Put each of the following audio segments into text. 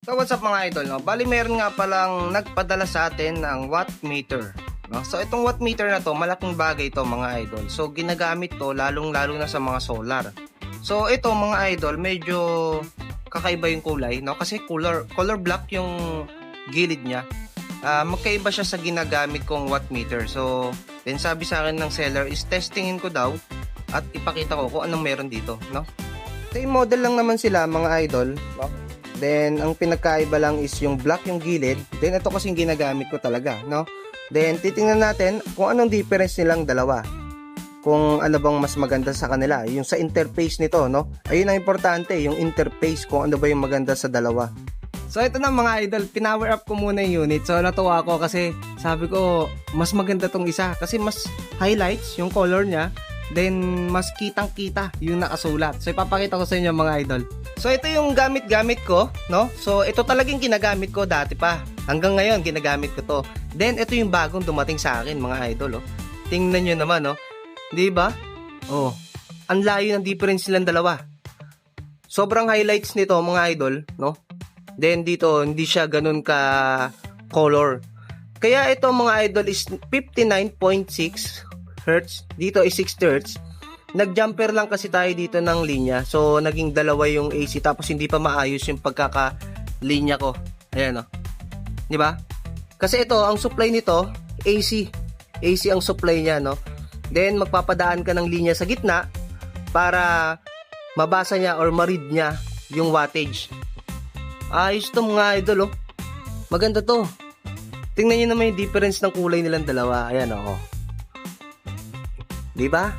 So what's up mga idol, no? Bali meron nga palang nagpadala sa atin ng watt meter, no? So itong watt meter na to, malaking bagay to mga idol. So ginagamit to lalong-lalo na sa mga solar. So ito mga idol, medyo kakaiba yung kulay, no? Kasi color black yung gilid niya. Magkaiba siya sa ginagamit kong watt meter. So then sabi sa akin ng seller is testingin ko daw at ipakita ko kung anong meron dito, no? Same model lang naman sila mga idol, no? Then, ang pinagkaiba lang is yung black yung gilid. Then, ito kasing ginagamit ko talaga, no? Then, titingnan natin kung anong difference nilang dalawa. Kung ano bang mas maganda sa kanila. Yung sa interface nito, no? Ayun ang importante, yung interface, kung ano ba yung maganda sa dalawa. So, ito na mga idol, pinower up ko muna yung unit. So, natuwa ako kasi sabi ko, mas maganda tong isa. Kasi mas highlights yung color niya. Then, mas kitang-kita yung nakasulat. So, ipapakita ko sa inyo mga idol. So, ito yung gamit-gamit ko, no? So, ito talagang ginagamit ko dati pa. Hanggang ngayon, ginagamit ko to. Then, ito yung bagong dumating sa akin, mga idol, oh. Tingnan nyo naman, oh. Di ba? Oh. Ang layo ng difference nilang dalawa. Sobrang highlights nito, mga idol, no? Then, dito, hindi siya ganun ka color. Kaya ito, mga idol, is 59.6 Hz. Dito is 60 Hz. Nag-jumper lang kasi tayo dito ng linya. So, naging dalawa yung AC. Tapos, hindi pa maayos yung pagkaka-linya ko. Ayan, o. Di ba? Kasi ito, ang supply nito, AC. AC ang supply niya, no? Then, magpapadaan ka ng linya sa gitna para mabasa niya or ma-read niya yung wattage. Ayos to mga idol, oh. Maganda to. Tingnan nyo naman yung difference ng kulay nilang dalawa. Ayan, o. Di ba?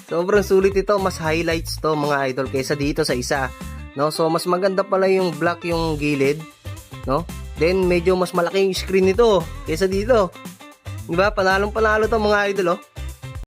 Sobrang sulit ito, mas highlights to mga idol kaysa dito sa isa, no? So mas maganda pala yung black yung gilid, no? Then medyo mas malaki yung screen nito kaysa dito. 'Di ba? Panalong panalo to mga idol, oh.